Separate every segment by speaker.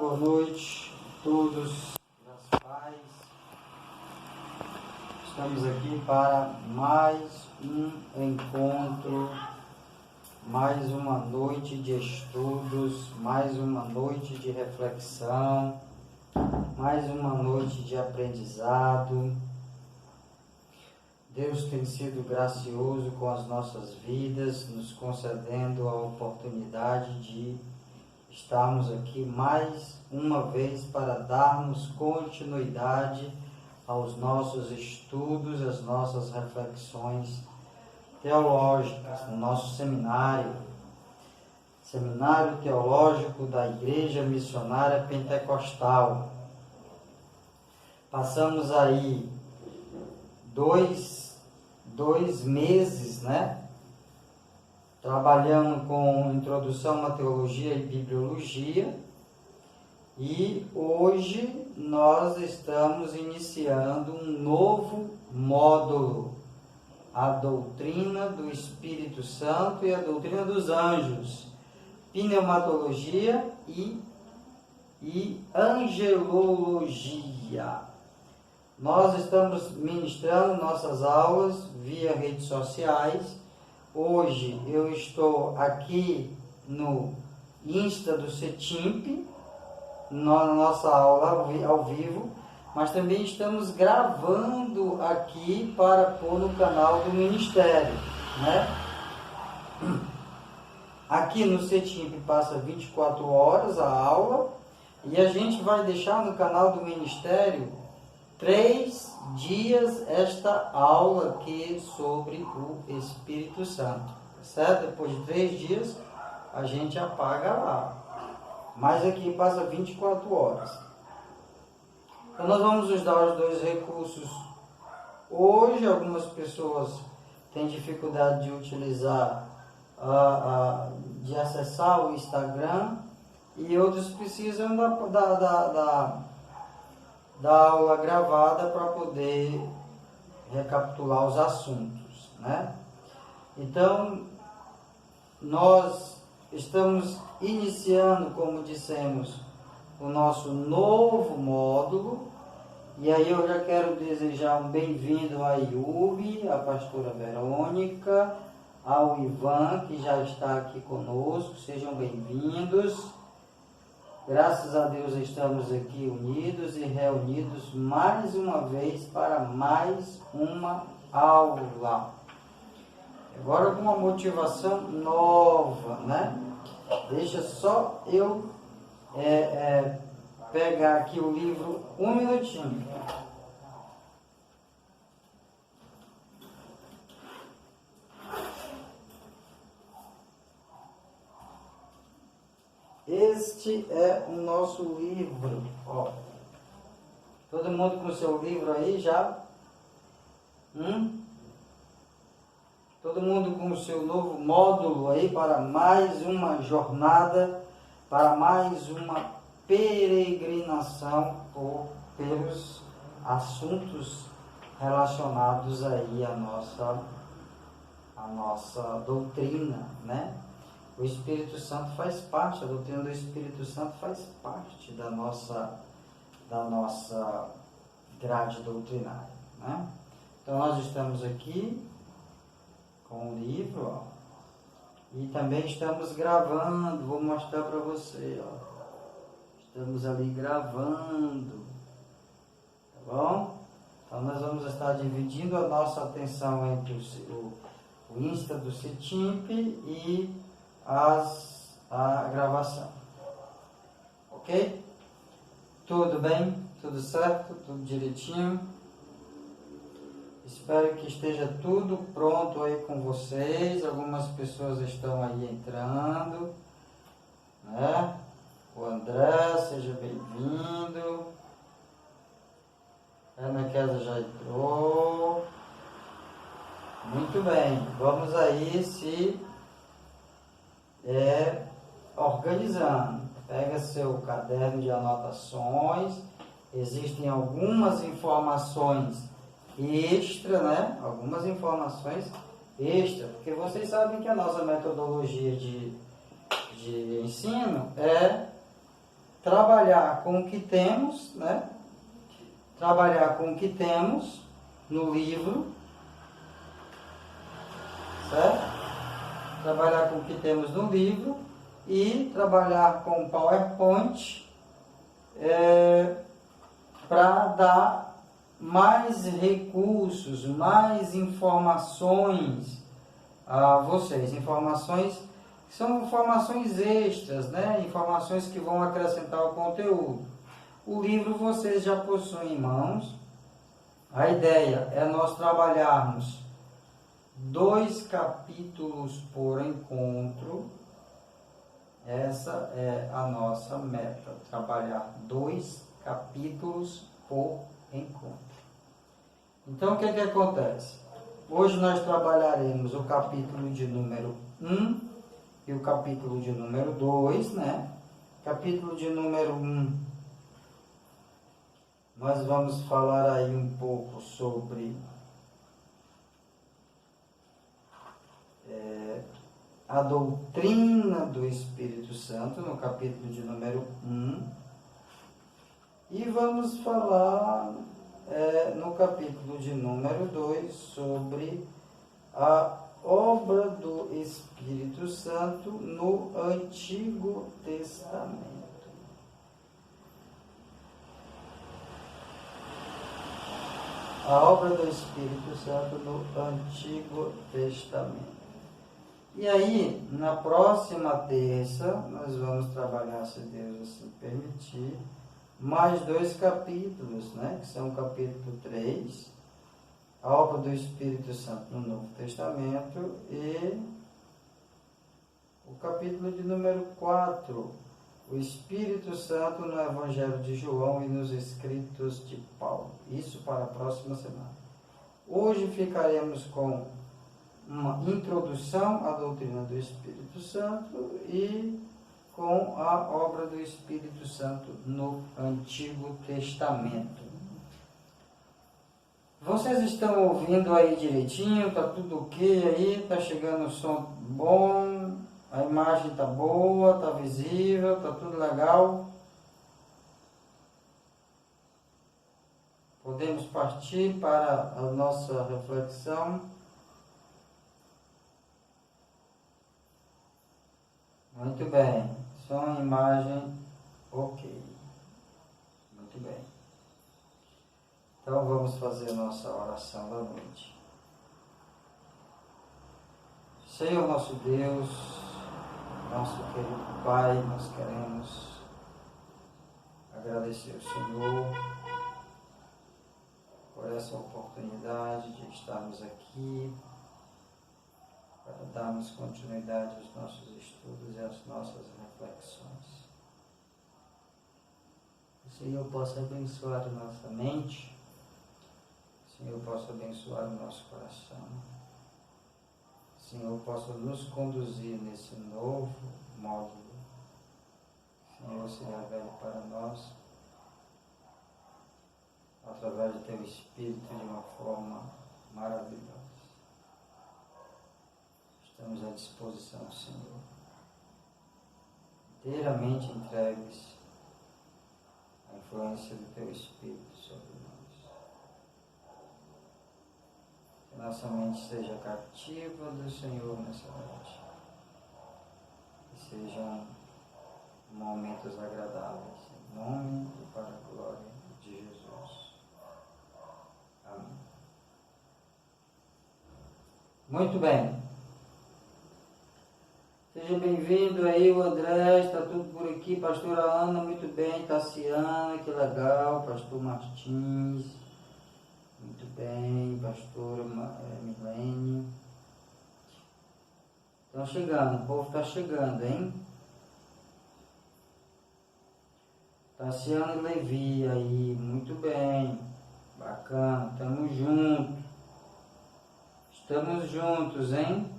Speaker 1: boa noite a todos, das paz. Estamos aqui para mais um encontro, mais uma noite de estudos, mais uma noite de reflexão, mais uma noite de aprendizado. Deus tem sido gracioso com as nossas vidas, nos concedendo a oportunidade de estarmos aqui mais uma vez para darmos continuidade aos nossos estudos, às nossas reflexões teológicas, no nosso seminário teológico da Igreja Missionária Pentecostal. Passamos aí dois meses, trabalhando com introdução à teologia e bibliologia, e hoje nós estamos iniciando um novo módulo, a doutrina do Espírito Santo e a doutrina dos anjos, pneumatologia e angelologia. Nós estamos ministrando nossas aulas via redes sociais. Hoje eu estou aqui no Insta do CETIMP, na nossa aula ao vivo, mas também estamos gravando aqui para pôr no canal do Ministério, Aqui no CETIMP passa 24 horas a aula, e a gente vai deixar no canal do Ministério 3 dias esta aula aqui sobre o Espírito Santo, certo? Depois de 3 dias a gente apaga lá, mas aqui passa 24 horas. Então nós vamos usar os dois recursos. Hoje algumas pessoas têm dificuldade de utilizar, de acessar o Instagram, e outros precisam da aula gravada para poder recapitular os assuntos, Então, nós estamos iniciando, como dissemos, o nosso novo módulo, e aí eu já quero desejar um bem-vindo a Yubi, a pastora Verônica, ao Ivan, que já está aqui conosco. Sejam bem-vindos. Graças a Deus estamos aqui unidos e reunidos mais uma vez para mais uma aula. Agora com uma motivação nova, Deixa só eu pegar aqui o livro um minutinho. Este é o nosso livro, Todo mundo com o seu livro aí já? Todo mundo com o seu novo módulo aí para mais uma jornada, para mais uma peregrinação pelos assuntos relacionados aí à nossa doutrina, O Espírito Santo faz parte, a doutrina do Espírito Santo faz parte da nossa grade doutrinária, Então nós estamos aqui com o livro, e também estamos gravando, vou mostrar para você, Estamos ali gravando, tá bom? Então nós vamos estar dividindo a nossa atenção entre o Insta do CETIMP e a gravação, ok? Tudo bem? Tudo certo? Tudo direitinho? Espero que esteja tudo pronto aí com vocês. Algumas pessoas estão aí entrando, O André, seja bem-vindo. A Ana Kézia já entrou. Muito bem, vamos aí se organizando. Pega seu caderno de anotações. Existem algumas informações extra, Algumas informações extra, porque vocês sabem que a nossa metodologia de ensino é trabalhar com o que temos, né? Trabalhar com o que temos no livro, certo? Trabalhar com o que temos no livro e trabalhar com o PowerPoint para dar mais recursos, mais informações a vocês, informações que são informações extras, né? Informações que vão acrescentar ao conteúdo. O livro vocês já possuem em mãos. A ideia é nós trabalharmos 2 capítulos por encontro. Essa é a nossa meta, trabalhar 2 capítulos por encontro. Então, o que acontece? Hoje nós trabalharemos o capítulo de número 1 e o capítulo de número 2, né? Capítulo de número 1, nós vamos falar aí um pouco sobre a doutrina do Espírito Santo, no capítulo de número 1. E vamos falar no capítulo de número 2 sobre a obra do Espírito Santo no Antigo Testamento. A obra do Espírito Santo no Antigo Testamento. E aí, na próxima terça, nós vamos trabalhar, se Deus assim permitir, mais 2 capítulos, né? Que são o capítulo 3, a obra do Espírito Santo no Novo Testamento, e o capítulo de número 4, o Espírito Santo no Evangelho de João e nos escritos de Paulo. Isso para a próxima semana. Hoje ficaremos com uma introdução à doutrina do Espírito Santo e com a obra do Espírito Santo no Antigo Testamento. Vocês estão ouvindo aí direitinho? Tá tudo ok aí? Tá chegando o som bom? A imagem tá boa? Tá visível? Tá tudo legal? Podemos partir para a nossa reflexão. Muito bem. Som e imagem ok. Muito bem. Então vamos fazer a nossa oração da noite. Senhor nosso Deus, nosso querido Pai, nós queremos agradecer ao Senhor por essa oportunidade de estarmos aqui para darmos continuidade aos nossos estudos e às nossas reflexões. Que o Senhor possa abençoar a nossa mente, que o Senhor possa abençoar o nosso coração, que o Senhor possa nos conduzir nesse novo módulo, que o Senhor se revele para nós através do Teu Espírito de uma forma maravilhosa. Estamos à disposição, Senhor, inteiramente entregues à influência do Teu Espírito sobre nós. Que nossa mente seja cativa do Senhor nessa noite. Que sejam momentos agradáveis, em nome e para a glória de Jesus. Amém. Muito bem. Seja bem-vindo aí, o André, está tudo por aqui, pastora Ana, muito bem, Tassiana, que legal, pastor Martins, muito bem, pastora Milene. Estão chegando, o povo está chegando, hein? Tassiana e Levi aí, muito bem, bacana, estamos juntos, hein?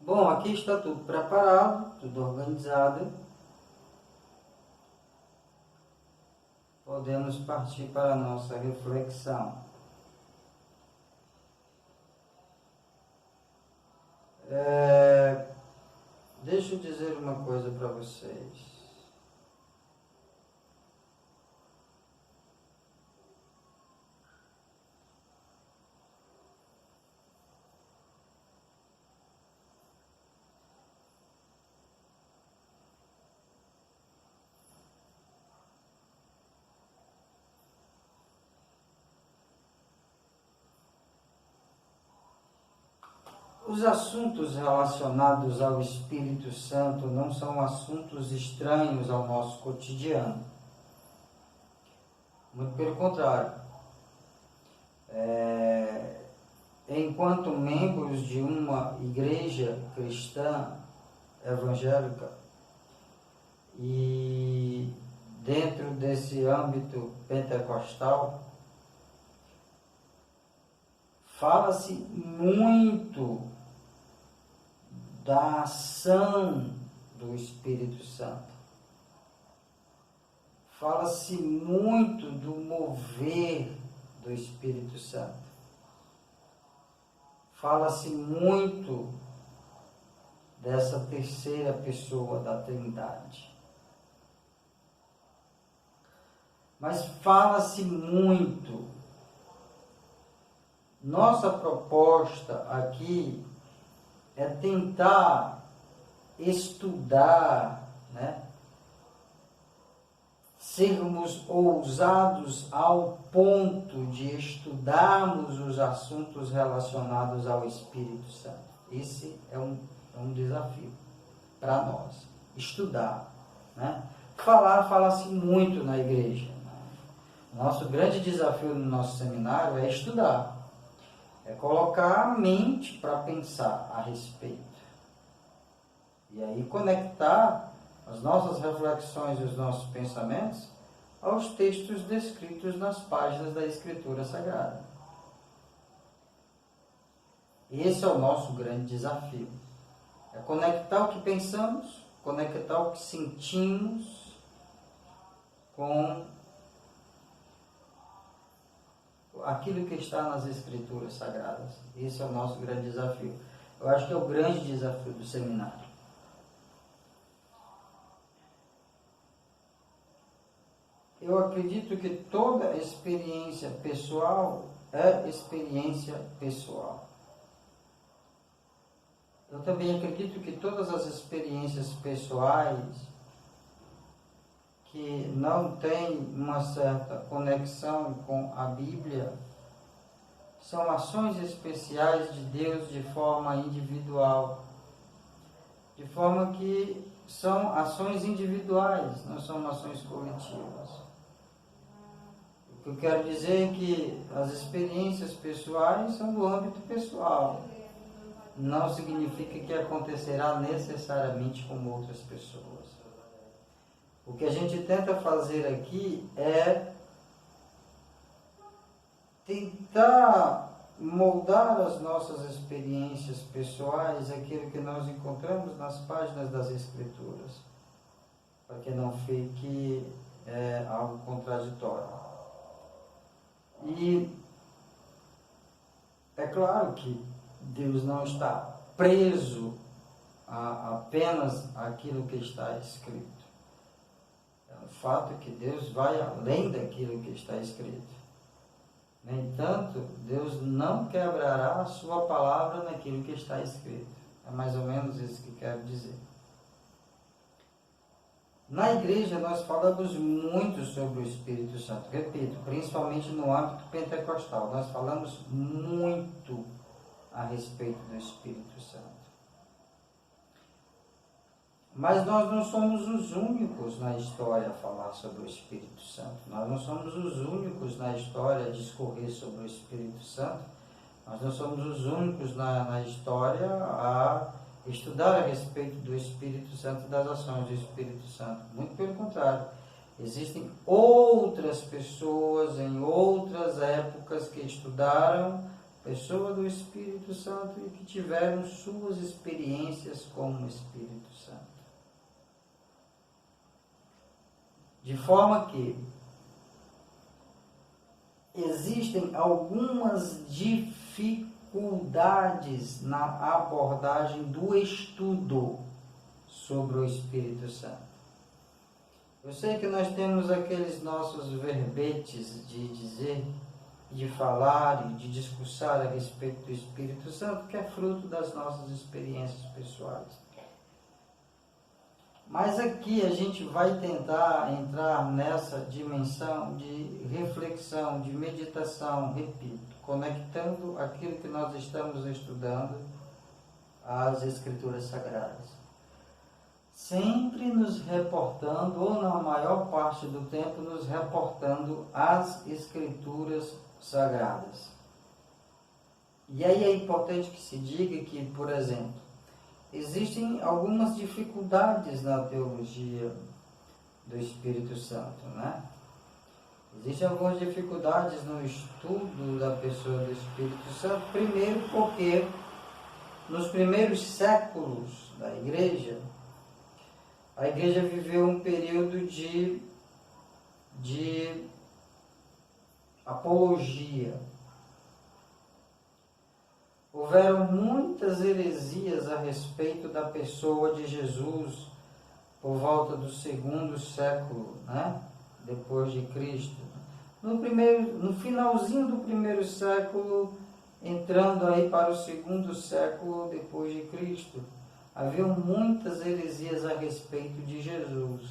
Speaker 1: Bom, aqui está tudo preparado, tudo organizado. Podemos partir para a nossa reflexão. deixa eu dizer uma coisa para vocês. Os assuntos relacionados ao Espírito Santo não são assuntos estranhos ao nosso cotidiano. Muito pelo contrário. Enquanto membros de uma igreja cristã evangélica e dentro desse âmbito pentecostal, fala-se muito da ação do Espírito Santo. Fala-se muito do mover do Espírito Santo. Fala-se muito dessa terceira pessoa da Trindade. Mas fala-se muito. Nossa proposta aqui é tentar estudar, sermos ousados ao ponto de estudarmos os assuntos relacionados ao Espírito Santo. Esse é um desafio para nós, estudar. Fala-se muito na igreja. Nosso grande desafio no nosso seminário é estudar. É colocar a mente para pensar a respeito. E aí conectar as nossas reflexões e os nossos pensamentos aos textos descritos nas páginas da Escritura Sagrada. Esse é o nosso grande desafio. É conectar o que pensamos, conectar o que sentimos com aquilo que está nas Escrituras Sagradas. Esse é o nosso grande desafio. Eu acho que é o grande desafio do seminário. Eu acredito que toda experiência pessoal é experiência pessoal. Eu também acredito que todas as experiências pessoais que não têm uma certa conexão com a Bíblia são ações especiais de Deus de forma individual. De forma que são ações individuais, não são ações coletivas. O que eu quero dizer é que as experiências pessoais são do âmbito pessoal. Não significa que acontecerá necessariamente com outras pessoas. O que a gente tenta fazer aqui é tentar moldar as nossas experiências pessoais, aquilo que nós encontramos nas páginas das Escrituras, para que não fique algo contraditório. E é claro que Deus não está preso a apenas aquilo que está escrito. O fato é que Deus vai além daquilo que está escrito. No entanto, Deus não quebrará a sua palavra naquilo que está escrito. É mais ou menos isso que quero dizer. Na igreja nós falamos muito sobre o Espírito Santo. Repito, principalmente no âmbito pentecostal. Nós falamos muito a respeito do Espírito Santo. Mas nós não somos os únicos na história a falar sobre o Espírito Santo. Nós não somos os únicos na história a discorrer sobre o Espírito Santo. Nós não somos os únicos na história a estudar a respeito do Espírito Santo e das ações do Espírito Santo. Muito pelo contrário. Existem outras pessoas em outras épocas que estudaram a pessoa do Espírito Santo e que tiveram suas experiências com o Espírito Santo. De forma que existem algumas dificuldades na abordagem do estudo sobre o Espírito Santo. Eu sei que nós temos aqueles nossos verbetes de dizer, de falar e de discursar a respeito do Espírito Santo, que é fruto das nossas experiências pessoais. Mas aqui a gente vai tentar entrar nessa dimensão de reflexão, de meditação, repito, conectando aquilo que nós estamos estudando às Escrituras Sagradas. Sempre nos reportando, ou na maior parte do tempo, nos reportando às Escrituras Sagradas. E aí é importante que se diga que, por exemplo, existem algumas dificuldades na teologia do Espírito Santo, né? Existem algumas dificuldades no estudo da pessoa do Espírito Santo, primeiro porque nos primeiros séculos da Igreja, a Igreja viveu um período de apologia. Houveram muitas heresias a respeito da pessoa de Jesus por volta do segundo século, né? Depois de Cristo. No finalzinho do primeiro século, entrando aí para o segundo século depois de Cristo, haviam muitas heresias a respeito de Jesus.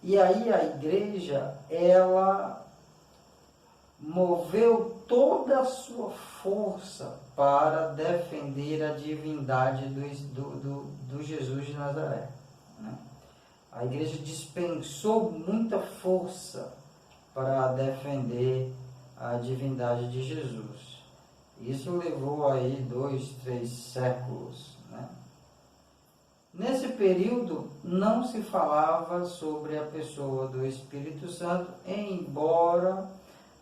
Speaker 1: E aí a Igreja, ela moveu toda a sua força para defender a divindade do Jesus de Nazaré, né? A Igreja dispensou muita força para defender a divindade de Jesus. Isso levou aí 2, 3 séculos, né? Nesse período não se falava sobre a pessoa do Espírito Santo, embora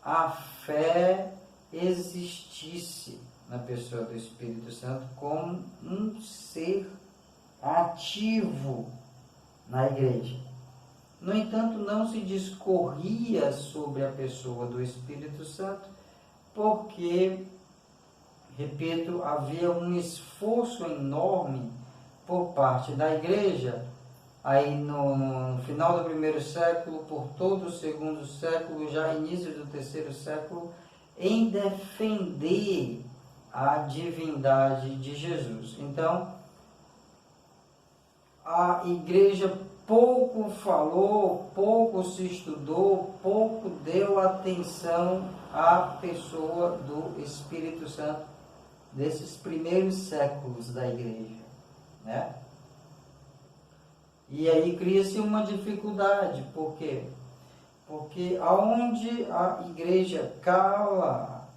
Speaker 1: a fé existisse na pessoa do Espírito Santo como um ser ativo na Igreja. No entanto, não se discorria sobre a pessoa do Espírito Santo porque, repito, havia um esforço enorme por parte da Igreja, aí no final do primeiro século, por todo o segundo século, já início do terceiro século, em defender a divindade de Jesus. Então, a Igreja pouco falou, pouco se estudou, pouco deu atenção à pessoa do Espírito Santo desses primeiros séculos da Igreja, né? E aí cria-se uma dificuldade. Por quê? Porque aonde a Igreja cala,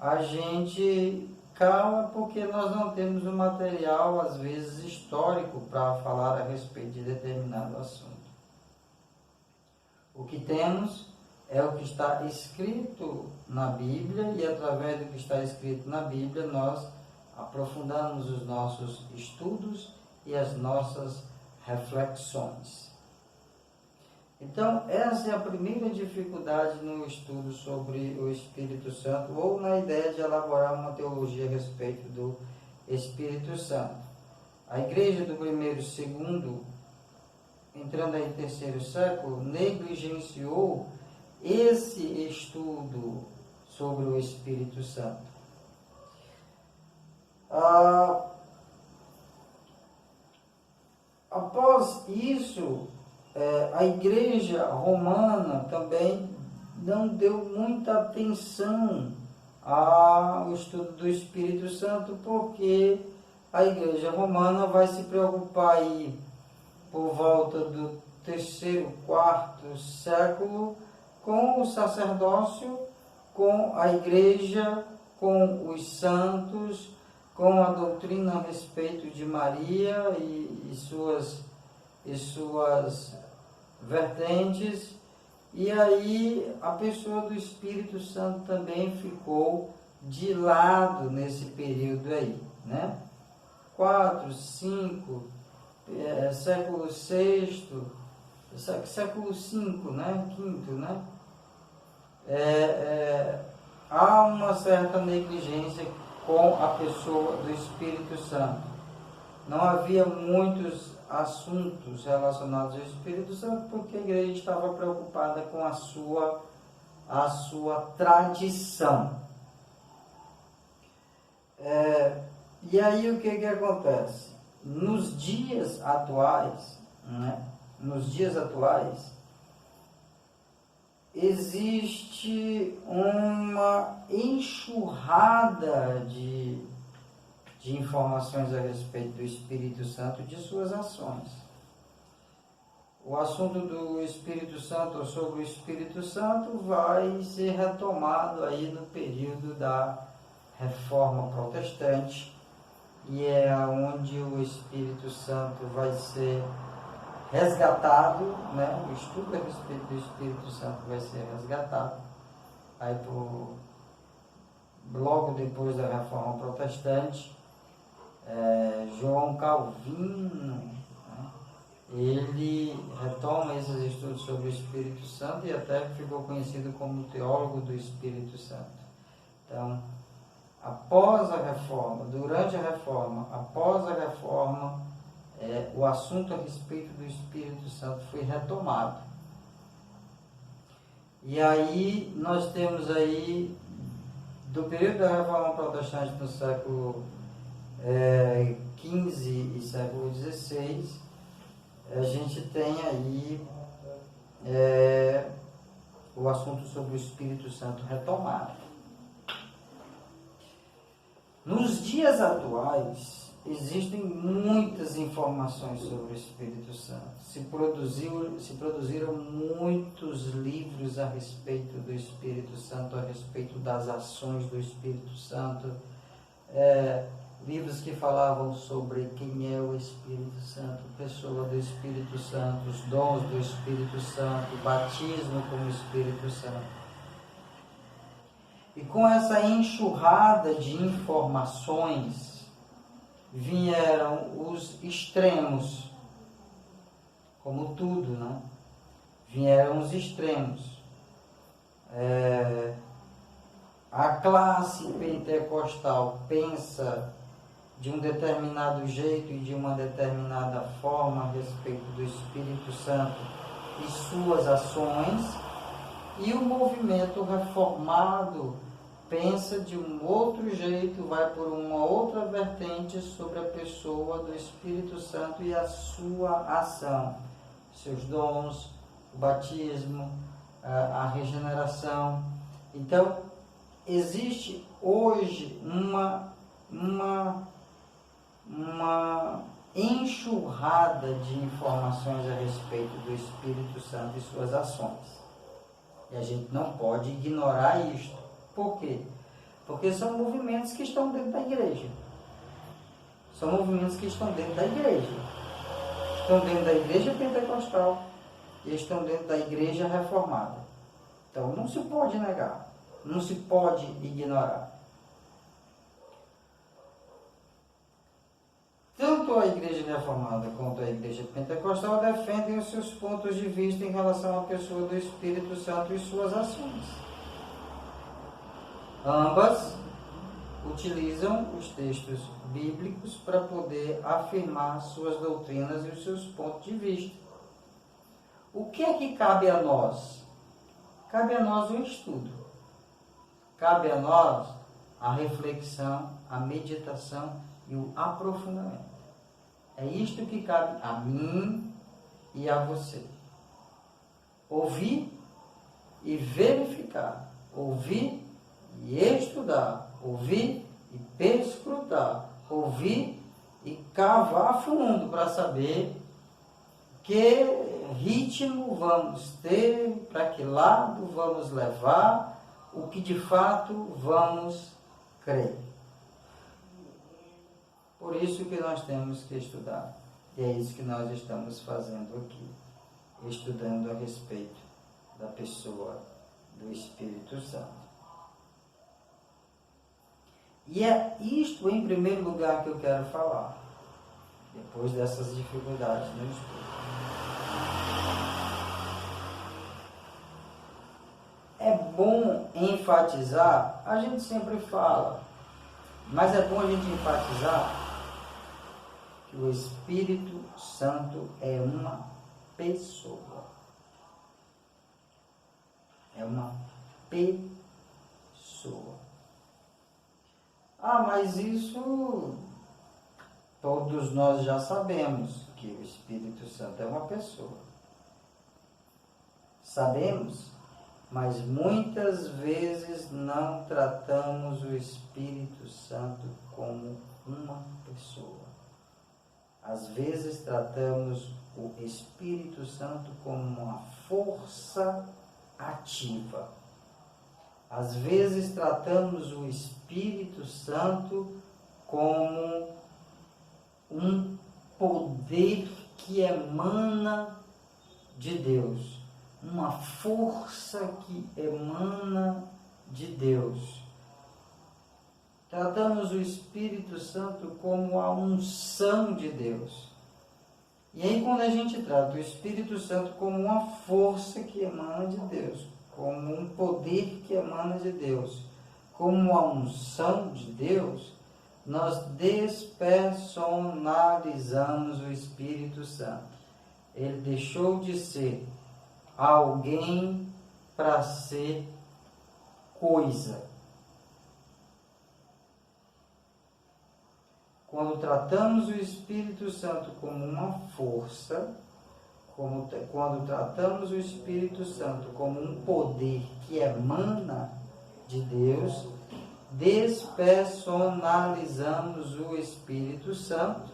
Speaker 1: a gente cala porque nós não temos um material, às vezes, histórico para falar a respeito de determinado assunto. O que temos é o que está escrito na Bíblia, e através do que está escrito na Bíblia, nós aprofundamos os nossos estudos e as nossas reflexões. Então, essa é a primeira dificuldade no estudo sobre o Espírito Santo, ou na ideia de elaborar uma teologia a respeito do Espírito Santo. A Igreja do primeiro e segundo, entrando aí em terceiro século, negligenciou esse estudo sobre o Espírito Santo. Após isso, a Igreja Romana também não deu muita atenção ao estudo do Espírito Santo, porque a Igreja Romana vai se preocupar aí por volta do terceiro, quarto século com o sacerdócio, com a Igreja, com os santos, com a doutrina a respeito de Maria e suas vertentes, e aí a pessoa do Espírito Santo também ficou de lado nesse período aí, né? 4, 5, século VI, século V, né? Quinto, né? Há uma certa negligência com a pessoa do Espírito Santo. não havia muitos assuntos relacionados ao Espírito Santo, porque a igreja estava preocupada com a sua tradição. E aí o que acontece? Nos dias atuais, né? Existe uma enxurrada de informações a respeito do Espírito Santo e de suas ações. O assunto do Espírito Santo ou sobre o Espírito Santo vai ser retomado aí no período da Reforma Protestante, e é onde o Espírito Santo vai ser resgatado, né? O estudo a respeito do Espírito Santo vai ser resgatado aí logo depois da Reforma Protestante. João Calvino, né? Ele retoma esses estudos sobre o Espírito Santo e até ficou conhecido como teólogo do Espírito Santo. Então, após a Reforma, durante a Reforma, após a Reforma, o assunto a respeito do Espírito Santo foi retomado. E aí nós temos aí, do período da Reforma Protestante no século XV e século XVI, a gente tem aí o assunto sobre o Espírito Santo retomado. Nos dias atuais, existem muitas informações sobre o Espírito Santo. Se produziram muitos livros a respeito do Espírito Santo, a respeito das ações do Espírito Santo. Livros que falavam sobre quem é o Espírito Santo, pessoa do Espírito Santo, os dons do Espírito Santo, o batismo com o Espírito Santo. E com essa enxurrada de informações, vieram os extremos, como tudo, né? Vieram os extremos. A classe pentecostal pensa de um determinado jeito e de uma determinada forma a respeito do Espírito Santo e suas ações, e o movimento reformado pensa de um outro jeito, vai por uma outra vertente sobre a pessoa do Espírito Santo e a sua ação, seus dons, o batismo, a regeneração. Então, existe hoje uma enxurrada de informações a respeito do Espírito Santo e suas ações. E a gente não pode ignorar isto. Por quê? Porque são movimentos que estão dentro da igreja. São movimentos que estão dentro da igreja. Estão dentro da igreja pentecostal e estão dentro da igreja reformada. Então não se pode negar, não se pode ignorar. Tanto a igreja reformada quanto a igreja pentecostal defendem os seus pontos de vista em relação à pessoa do Espírito Santo e suas ações. Ambas utilizam os textos bíblicos para poder afirmar suas doutrinas e os seus pontos de vista. O que é que cabe a nós? Cabe a nós o estudo. Cabe a nós a reflexão, a meditação e o aprofundamento. É isto que cabe a mim e a você. Ouvir e verificar. Ouvir e estudar, ouvir e perscrutar, ouvir e cavar fundo para saber que ritmo vamos ter, para que lado vamos levar, o que de fato vamos crer. Por isso que nós temos que estudar, e é isso que nós estamos fazendo aqui, estudando a respeito da pessoa do Espírito Santo. E é isto, em primeiro lugar, que eu quero falar, depois dessas dificuldades no estudo. É bom enfatizar, a gente sempre fala, mas é bom a gente enfatizar que o Espírito Santo é uma pessoa. É uma pessoa. Mas isso todos nós já sabemos, que o Espírito Santo é uma pessoa. Sabemos, mas muitas vezes não tratamos o Espírito Santo como uma pessoa. Às vezes tratamos o Espírito Santo como uma força ativa. Às vezes tratamos o Espírito Santo como um poder que emana de Deus, uma força que emana de Deus. Tratamos o Espírito Santo como a unção de Deus. E aí, quando a gente trata o Espírito Santo como uma força que emana de Deus, como um poder que emana de Deus, como a unção de Deus, nós despersonalizamos o Espírito Santo. Ele deixou de ser alguém para ser coisa. Quando tratamos o Espírito Santo como uma força, quando tratamos o Espírito Santo como um poder que emana de Deus, despersonalizamos o Espírito Santo.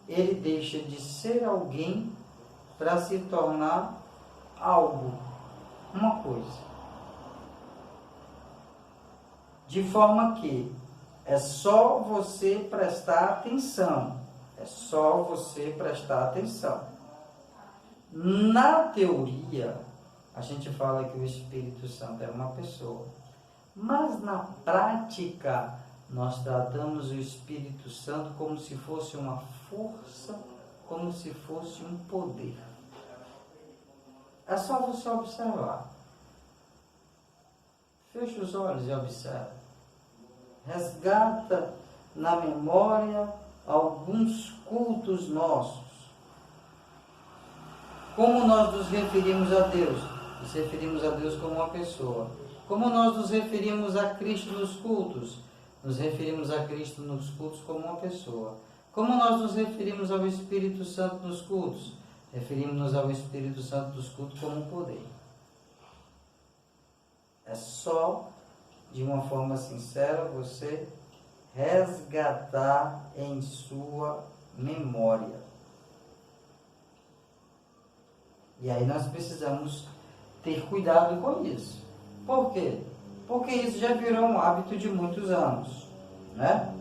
Speaker 1: Ele deixa de ser alguém para se tornar algo, uma coisa. De forma que é só você prestar atenção. É só você prestar atenção. Na teoria, a gente fala que o Espírito Santo é uma pessoa. Mas na prática, nós tratamos o Espírito Santo como se fosse uma força, como se fosse um poder. É só você observar. Feche os olhos e observe. Resgata na memória alguns cultos nossos. Como nós nos referimos a Deus? Nos referimos a Deus como uma pessoa. Como nós nos referimos a Cristo nos cultos? Nos referimos a Cristo nos cultos como uma pessoa. Como nós nos referimos ao Espírito Santo nos cultos? Referimos-nos ao Espírito Santo nos cultos como um poder. É só, de uma forma sincera, você resgatar em sua memória. E aí nós precisamos ter cuidado com isso. Por quê? Porque isso já virou um hábito de muitos anos, né?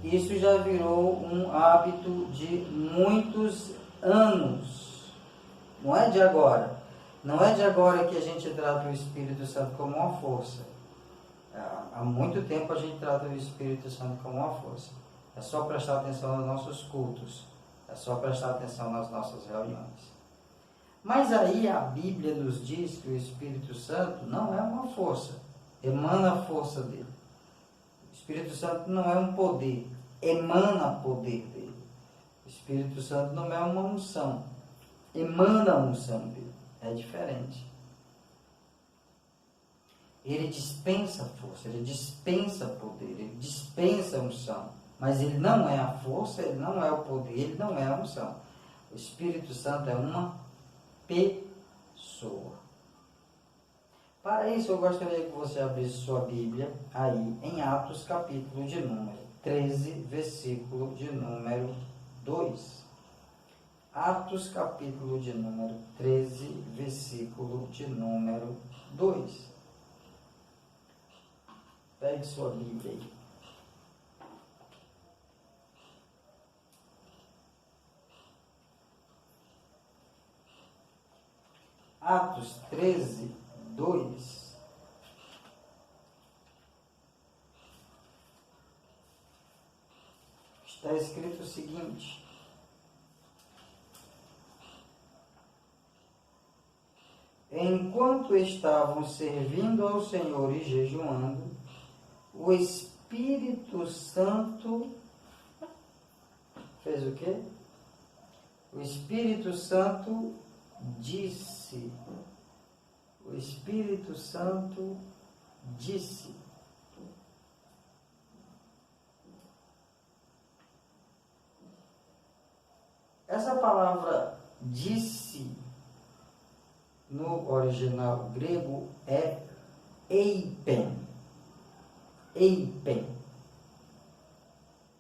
Speaker 1: Isso já virou um hábito de muitos anos. Não é de agora. Não é de agora que a gente trata o Espírito Santo como uma força. Há muito tempo a gente trata o Espírito Santo como uma força. É só prestar atenção nos nossos cultos. É só prestar atenção nas nossas reuniões. Mas aí a Bíblia nos diz que o Espírito Santo não é uma força. Emana a força dele. O Espírito Santo não é um poder. Emana poder dele. O Espírito Santo não é uma unção. Emana a unção dele. É diferente. Ele dispensa força, ele dispensa poder, ele dispensa unção. Mas ele não é a força, ele não é o poder, ele não é a unção. O Espírito Santo é uma pessoa. Para isso, eu gostaria que você abrisse sua Bíblia aí em Atos, capítulo de número 13, versículo de número 2. Atos, capítulo de número 13, versículo de número 2. Pegue sua Bíblia aí. Atos 13, 2. Está escrito o seguinte: enquanto estavam servindo ao Senhor e jejuando, o Espírito Santo fez o quê? O Espírito Santo disse. O Espírito Santo disse. Essa palavra disse, no original grego, é eipen. Eipen.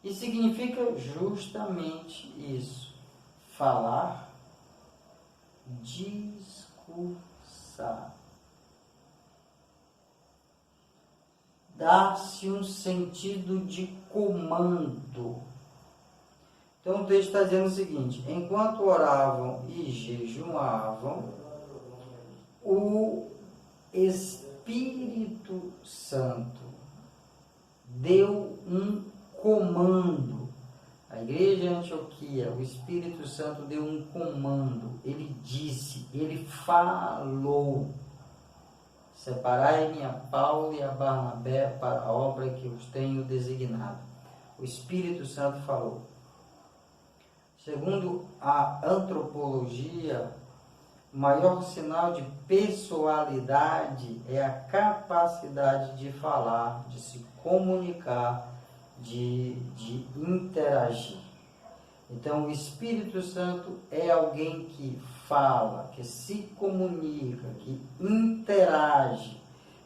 Speaker 1: E significa justamente isso. Falar, discursar. Dá-se um sentido de comando. Então o texto está dizendo o seguinte: enquanto oravam e jejuavam, o Espírito Santo deu um comando. A igreja de Antioquia, o Espírito Santo deu um comando. Ele disse, ele falou: separai-me a Paulo e a Barnabé para a obra que os tenho designado. O Espírito Santo falou. Segundo a antropologia, o maior sinal de pessoalidade é a capacidade de falar, de se comunicar, de interagir. Então, o Espírito Santo é alguém que fala, que se comunica, que interage.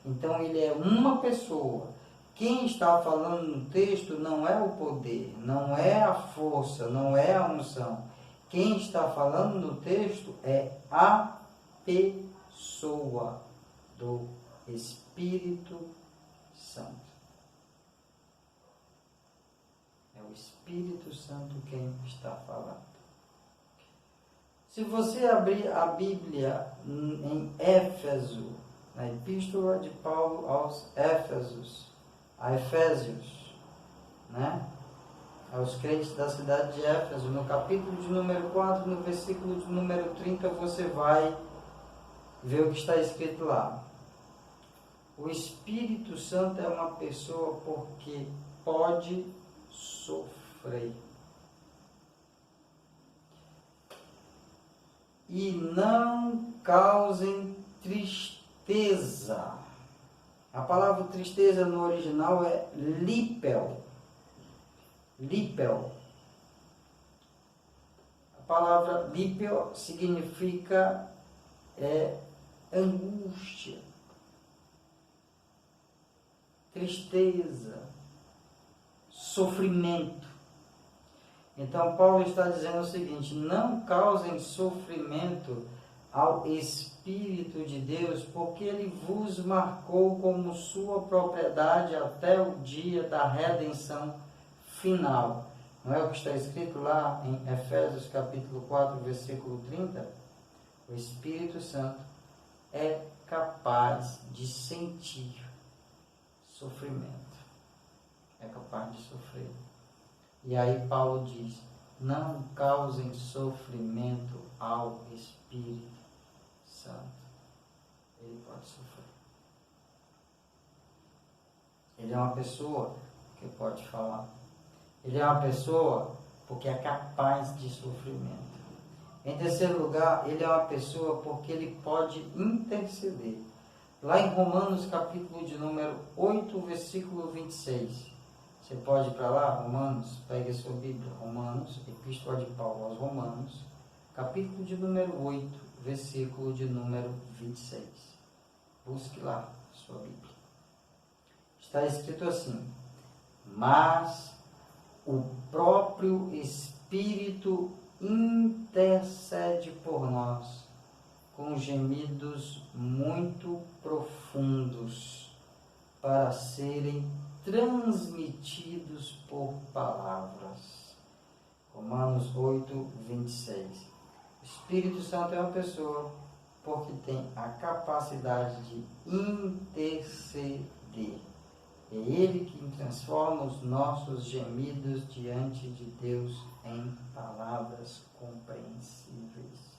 Speaker 1: Então, ele é uma pessoa. Quem está falando no texto não é o poder, não é a força, não é a unção. Quem está falando no texto é a pessoa do Espírito Santo. É o Espírito Santo quem está falando. Se você abrir a Bíblia em Éfeso, na Epístola de Paulo aos Éfesos, a Efésios, né? Aos crentes da cidade de Éfeso, no capítulo de número 4, no versículo de número 30, você vai ver o que está escrito lá. O Espírito Santo é uma pessoa porque pode sofrer. E não causem tristeza. A palavra tristeza no original é lipel. Lipel. A palavra lipel significa angústia, tristeza, sofrimento. Então Paulo está dizendo o seguinte: não causem sofrimento ao Espírito de Deus, porque Ele vos marcou como sua propriedade até o dia da redenção final. Não é o que está escrito lá em Efésios capítulo 4, versículo 30? O Espírito Santo é capaz de sentir sofrimento. É capaz de sofrer. E aí Paulo diz: não causem sofrimento ao Espírito Santo. Ele pode sofrer. Ele é uma pessoa que pode falar. Ele é uma pessoa porque é capaz de sofrimento. Em terceiro lugar, ele é uma pessoa porque ele pode interceder. Lá em Romanos, capítulo de número 8, versículo 26. Você pode ir para lá, Romanos, pegue a sua Bíblia, Romanos, Epístola de Paulo aos Romanos, capítulo de número 8, versículo de número 26. Busque lá a sua Bíblia. Está escrito assim: mas o próprio Espírito intercede por nós com gemidos muito profundos para serem transmitidos por palavras. Romanos 8, 26. O Espírito Santo é uma pessoa porque tem a capacidade de interceder. É Ele quem transforma os nossos gemidos diante de Deus em palavras compreensíveis.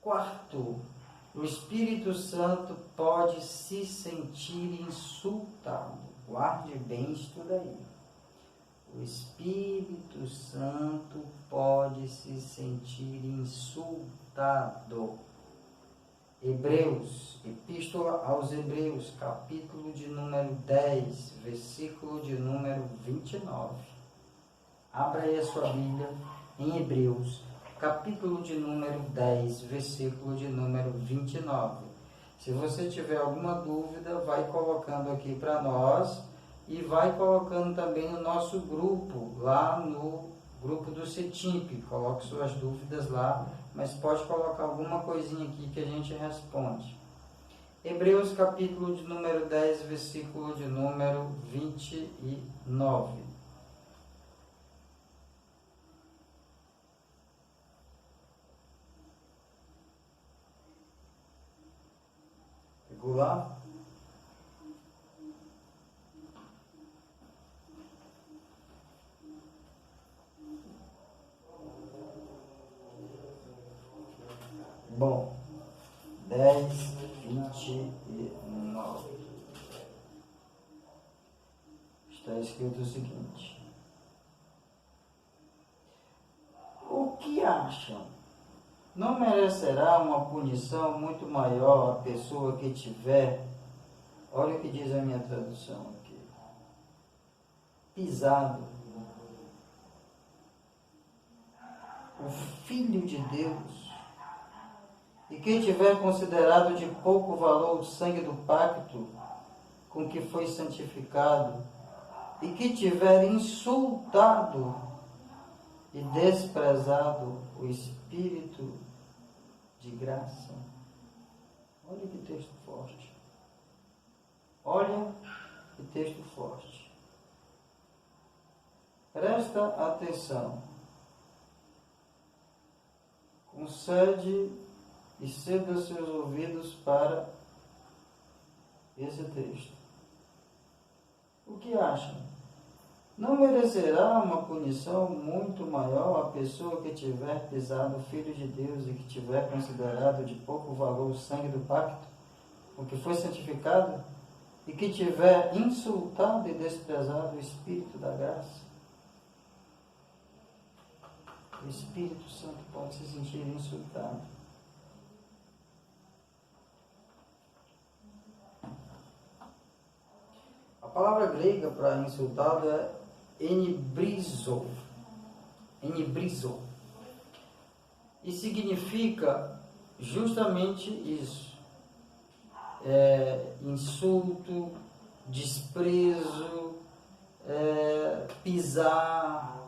Speaker 1: Quarto, o Espírito Santo pode se sentir insultado. Guarde bem isso tudo aí. o Espírito Santo pode se sentir insultado. Hebreus, Epístola aos Hebreus, capítulo de número 10, versículo de número 29. Abra aí a sua Bíblia em Hebreus, capítulo de número 10, versículo de número 29. Se você tiver alguma dúvida, vai colocando aqui para nós e vai colocando também no nosso grupo, lá no grupo do CETIMP. Coloque suas dúvidas lá, mas pode colocar alguma coisinha aqui que a gente responde. Hebreus capítulo de número 10, versículo de número 29. Pegou lá? Bom, 10, 29. Está escrito o seguinte: o que acham? Não merecerá uma punição muito maior a pessoa que tiver, olha o que diz a minha tradução aqui, pisado o Filho de Deus, e quem tiver considerado de pouco valor o sangue do pacto com que foi santificado, e que tiver insultado e desprezado o Espírito de graça. Olha que texto forte. Olha que texto forte. Presta atenção. Concede e ceda seus ouvidos para esse texto. O que acham? Não merecerá uma punição muito maior a pessoa que tiver pisado o Filho de Deus e que tiver considerado de pouco valor o sangue do pacto, o que foi santificado, e que tiver insultado e desprezado o Espírito da graça? O Espírito Santo pode se sentir insultado. A palavra grega para insultado é enibrizo. Enibrizo. E significa justamente isso. Insulto, desprezo, pisar,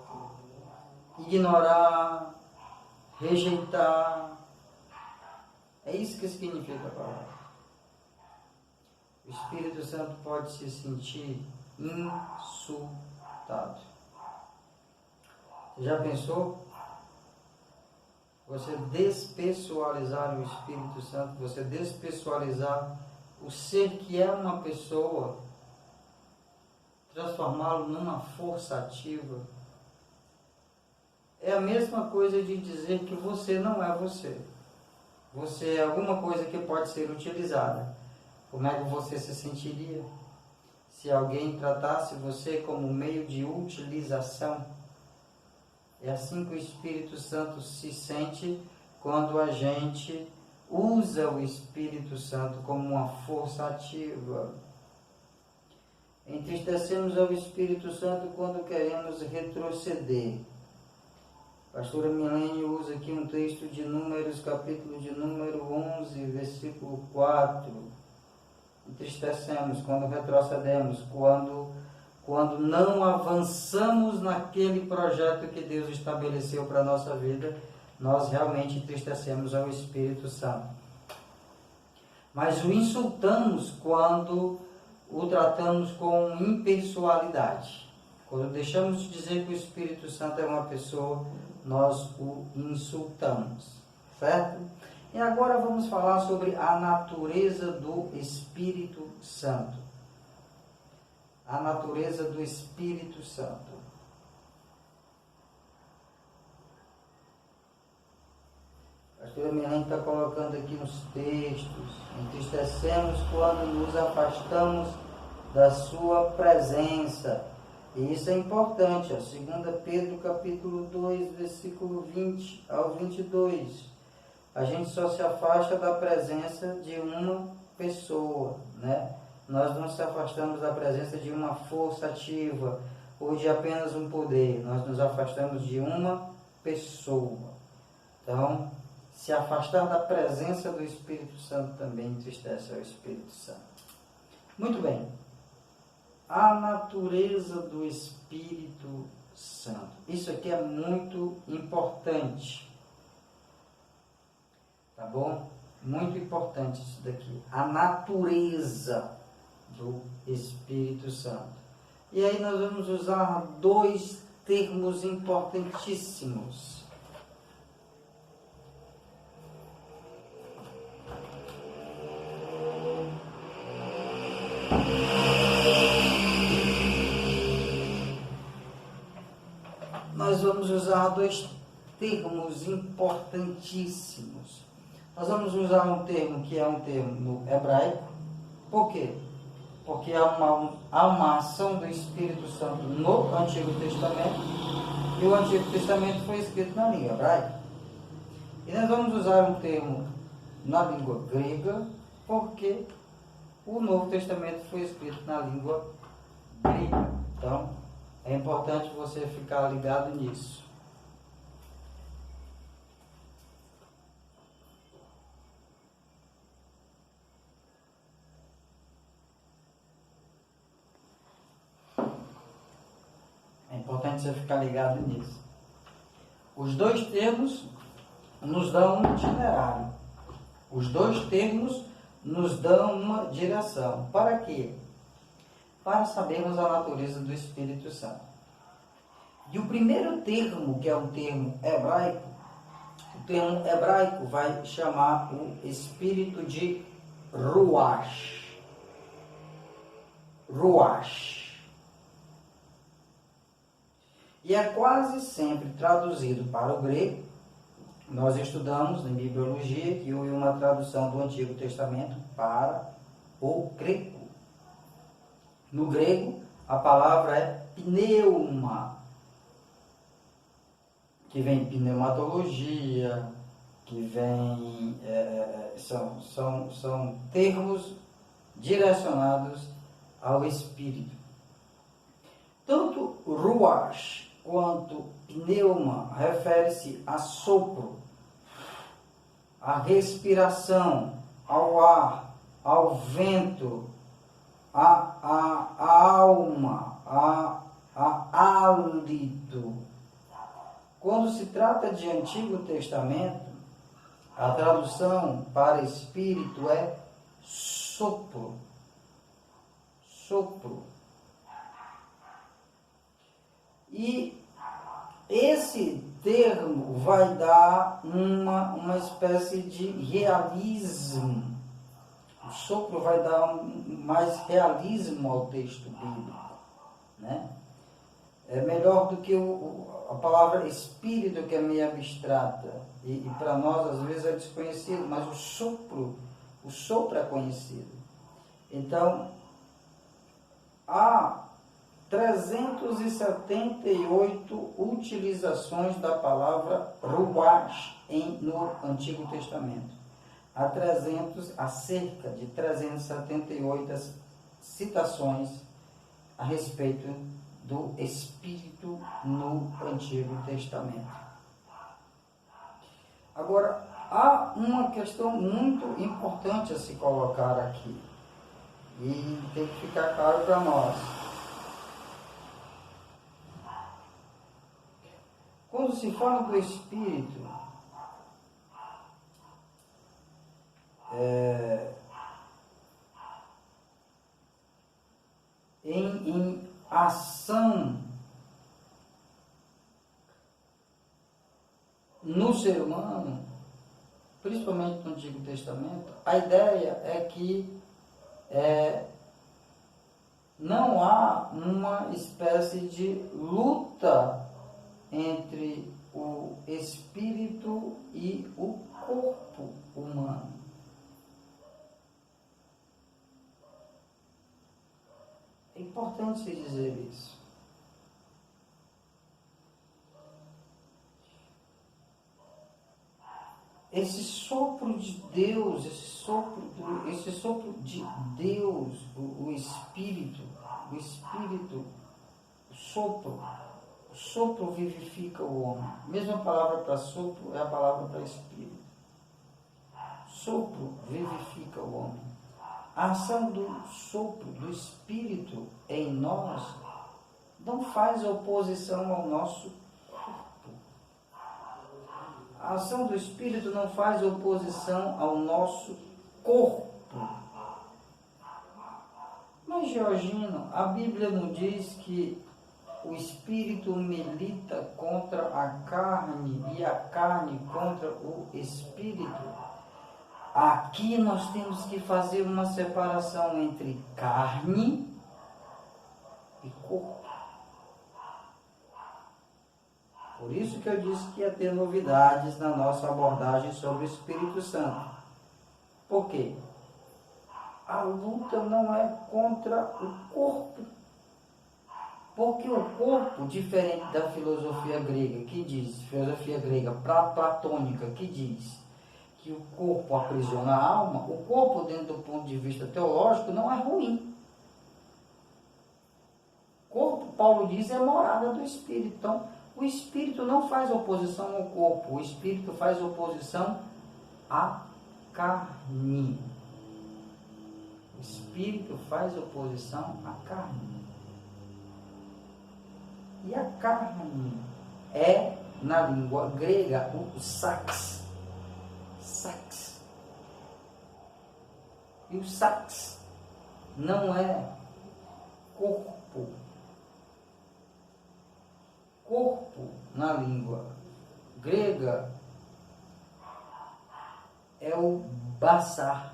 Speaker 1: ignorar, rejeitar. É isso que significa a palavra. O Espírito Santo pode se sentir insultado. Você já pensou? Você despessoalizar o Espírito Santo, você despessoalizar o ser que é uma pessoa, transformá-lo numa força ativa. É a mesma coisa de dizer que você não é você. Você é alguma coisa que pode ser utilizada. Como é que você se sentiria se alguém tratasse você como meio de utilização? É assim que o Espírito Santo se sente quando a gente usa o Espírito Santo como uma força ativa. Entristecemos ao Espírito Santo quando queremos retroceder. A pastora Milene usa aqui um texto de Números, capítulo de número 11, versículo 4. Entristecemos quando retrocedemos, quando não avançamos naquele projeto que Deus estabeleceu para a nossa vida, nós realmente entristecemos ao Espírito Santo. Mas o insultamos quando o tratamos com impessoalidade. Quando deixamos de dizer que o Espírito Santo é uma pessoa, nós o insultamos, certo? E agora vamos falar sobre a natureza do Espírito Santo. A natureza do Espírito Santo. A pastora Milene está colocando aqui nos textos: entristecemos quando nos afastamos da sua presença. E isso é importante, ó, 2 Pedro capítulo 2, versículo 20 ao 22. A gente só se afasta da presença de uma pessoa, né? Nós não se afastamos da presença de uma força ativa ou de apenas um poder. Nós nos afastamos de uma pessoa. Então, se afastar da presença do Espírito Santo também entristece ao Espírito Santo. Muito bem. A natureza do Espírito Santo. Isso aqui é muito importante. Tá bom? Muito importante isso daqui. A natureza do Espírito Santo. E aí nós vamos usar dois termos importantíssimos. Nós vamos usar dois termos importantíssimos. Nós vamos usar um termo que é um termo no hebraico. Por quê? Porque há uma ação do Espírito Santo no Antigo Testamento e o Antigo Testamento foi escrito na língua hebraica. E nós vamos usar um termo na língua grega porque o Novo Testamento foi escrito na língua grega. Então, é importante você ficar ligado nisso. É importante você ficar ligado nisso. Os dois termos nos dão um itinerário. Os dois termos nos dão uma direção. Para quê? Para sabermos a natureza do Espírito Santo. E o primeiro termo, que é um termo hebraico, o termo hebraico vai chamar o Espírito de Ruach. Ruach. E é quase sempre traduzido para o grego. Nós estudamos em Bibliologia que houve uma tradução do Antigo Testamento para o grego. No grego, a palavra é pneuma, que vem pneumatologia, que vem... são termos direcionados ao Espírito. Tanto ruach quanto pneuma refere-se a sopro, a respiração, ao ar, ao vento, a alma, a hálito. Quando se trata de Antigo Testamento, a tradução para espírito é sopro. Sopro. E esse termo vai dar uma espécie de realismo. O sopro vai dar mais realismo ao texto bíblico, né? É melhor do que a palavra espírito, que é meio abstrata. E para nós, às vezes, é desconhecido, mas o sopro é conhecido. Então, há 378 utilizações da palavra ruach no Antigo Testamento. Há cerca de 378 citações a respeito do Espírito no Antigo Testamento. Agora, há uma questão muito importante a se colocar aqui, e tem que ficar claro para nós. Quando se fala do Espírito, em ação no ser humano, principalmente no Antigo Testamento, a ideia é que não há uma espécie de luta entre o espírito e o corpo humano. É importante se dizer isso. esse sopro de Deus, esse sopro de Deus, o Espírito, o sopro vivifica o homem. A mesma palavra para sopro é a palavra para Espírito. Sopro vivifica o homem. A ação do sopro, do Espírito em nós, não faz oposição ao nosso corpo. A ação do Espírito não faz oposição ao nosso corpo. Mas, Georgino, a Bíblia não diz que o Espírito milita contra a carne e a carne contra o Espírito? Aqui nós temos que fazer uma separação entre carne e corpo. Por isso que eu disse que ia ter novidades na nossa abordagem sobre o Espírito Santo. Por quê? A luta não é contra o corpo. Porque o corpo, diferente da filosofia grega, que diz, filosofia grega platônica, que diz que o corpo aprisiona a alma, o corpo, dentro do ponto de vista teológico, não é ruim. O corpo, Paulo diz, é morada do Espírito. Então, o Espírito não faz oposição ao corpo, o Espírito faz oposição à carne. O Espírito faz oposição à carne. E a carne é, na língua grega, o sax. Sax. E o sax não é corpo. Corpo, na língua grega, é o basar.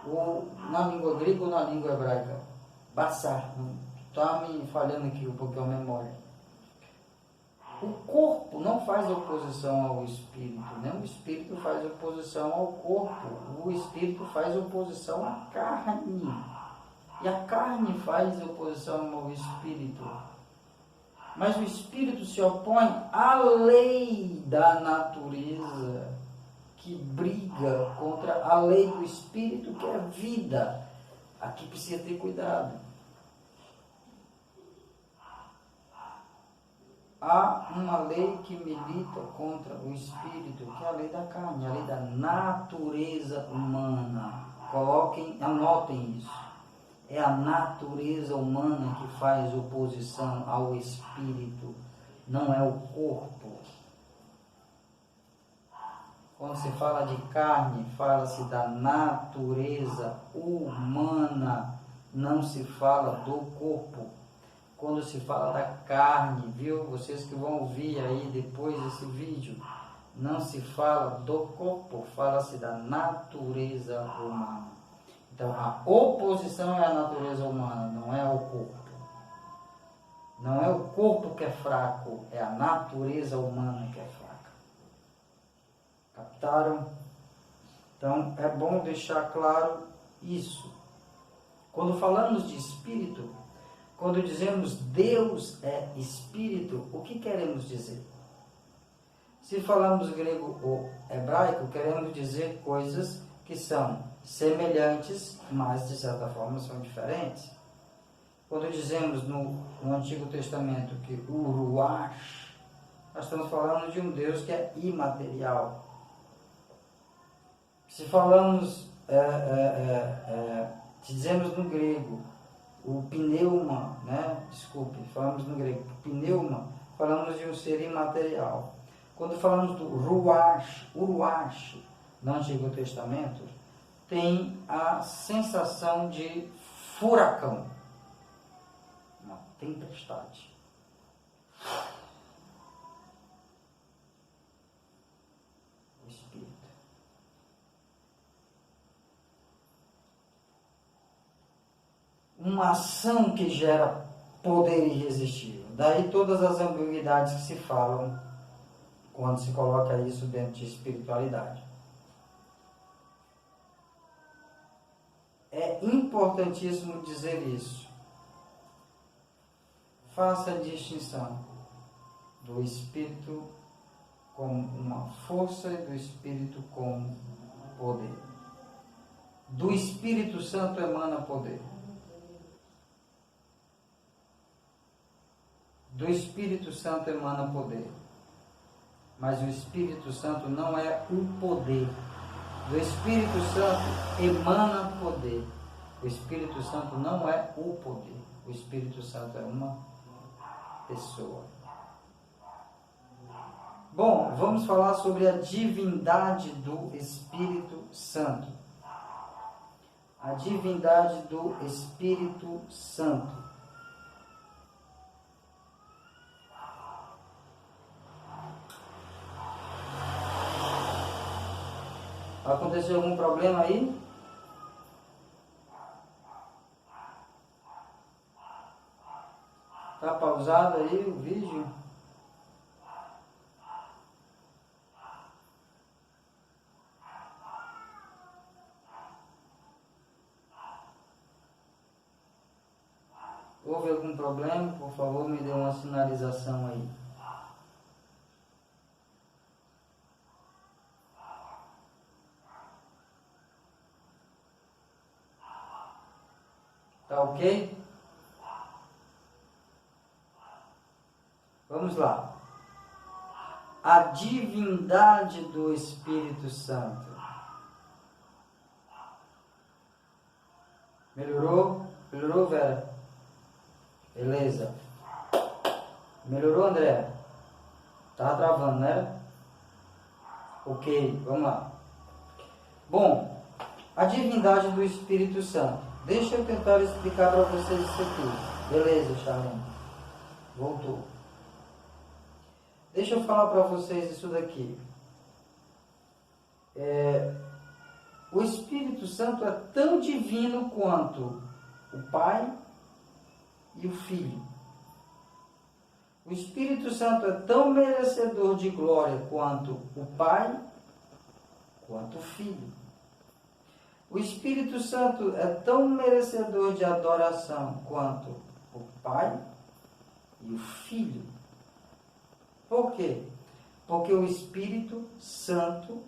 Speaker 1: Ou na língua grega ou na língua hebraica. Basar. Está me falhando aqui um pouquinho a memória. O corpo não faz oposição ao Espírito, né? O Espírito faz oposição ao corpo. O Espírito faz oposição à carne. E a carne faz oposição ao Espírito. Mas o Espírito se opõe à lei da natureza, que briga contra a lei do Espírito, que é a vida. Aqui precisa ter cuidado. Há uma lei que milita contra o Espírito, que é a lei da carne, a lei da natureza humana. Anotem isso. É a natureza humana que faz oposição ao Espírito, não é o corpo. Quando se fala de carne, fala-se da natureza humana, não se fala do corpo. Quando se fala da carne, viu? Vocês que vão ouvir aí depois desse vídeo, não se fala do corpo, fala-se da natureza humana. Então, a oposição é a natureza humana, não é o corpo. Não é o corpo que é fraco, é a natureza humana que é fraca. Captaram? Então, é bom deixar claro isso. Quando falamos de espírito, quando dizemos Deus é espírito, o que queremos dizer? Se falamos grego ou hebraico, queremos dizer coisas que são semelhantes, mas de certa forma são diferentes. Quando dizemos no Antigo Testamento que o Ruach, nós estamos falando de um Deus que é imaterial. Se falamos, se dizemos no grego o pneuma, falamos no grego pneuma, falamos de um ser imaterial. Quando falamos do Ruach, o Ruach, no Antigo Testamento, tem a sensação de furacão, uma tempestade. O Espírito. Uma ação que gera poder irresistível. Daí todas as ambiguidades que se falam quando se coloca isso dentro de espiritualidade. É importantíssimo dizer isso. Faça a distinção do Espírito como uma força e do Espírito como poder. Do Espírito Santo emana poder. Do Espírito Santo emana poder. Mas o Espírito Santo não é o poder. Do Espírito Santo emana poder. O Espírito Santo não é o poder. O Espírito Santo é uma pessoa. Bom, vamos falar sobre a divindade do Espírito Santo. A divindade do Espírito Santo. Aconteceu algum problema aí? Está pausado aí o vídeo? Houve algum problema? Por favor, me dê uma sinalização aí. Tá ok? Vamos lá. A divindade do Espírito Santo. Melhorou? Melhorou, Vera? Beleza. Melhorou, André? Tava travando, né? Ok, vamos lá. Bom, a divindade do Espírito Santo. Deixa eu tentar explicar para vocês isso aqui. Beleza, Charlene. Voltou. Deixa eu falar para vocês isso daqui. O Espírito Santo é tão divino quanto o Pai e o Filho. O Espírito Santo é tão merecedor de glória quanto o Pai, quanto o Filho. O Espírito Santo é tão merecedor de adoração quanto o Pai e o Filho. Por quê? Porque o Espírito Santo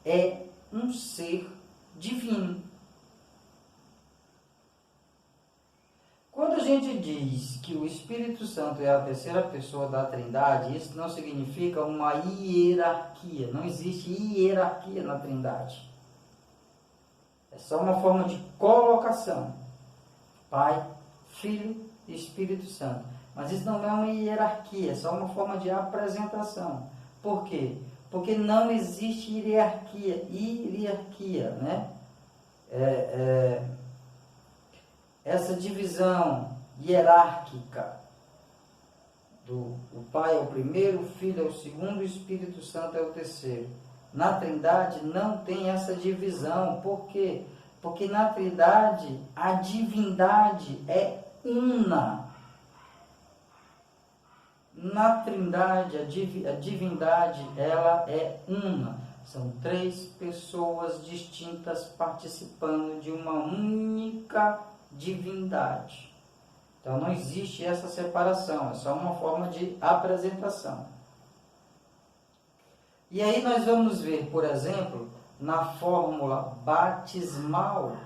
Speaker 1: é um ser divino. Quando a gente diz que o Espírito Santo é a terceira pessoa da Trindade, isso não significa uma hierarquia. Não existe hierarquia na Trindade. É só uma forma de colocação. Pai, Filho e Espírito Santo. Mas isso não é uma hierarquia, é só uma forma de apresentação. Por quê? Porque não existe hierarquia, né? Essa divisão hierárquica o Pai é o primeiro, o Filho é o segundo, o Espírito Santo é o terceiro. Na Trindade não tem essa divisão. Por quê? Porque na Trindade a divindade é una. Na Trindade a divindade ela é uma. São três pessoas distintas participando de uma única divindade. Então não existe essa separação, é só uma forma de apresentação. E aí nós vamos ver, por exemplo, na fórmula batismal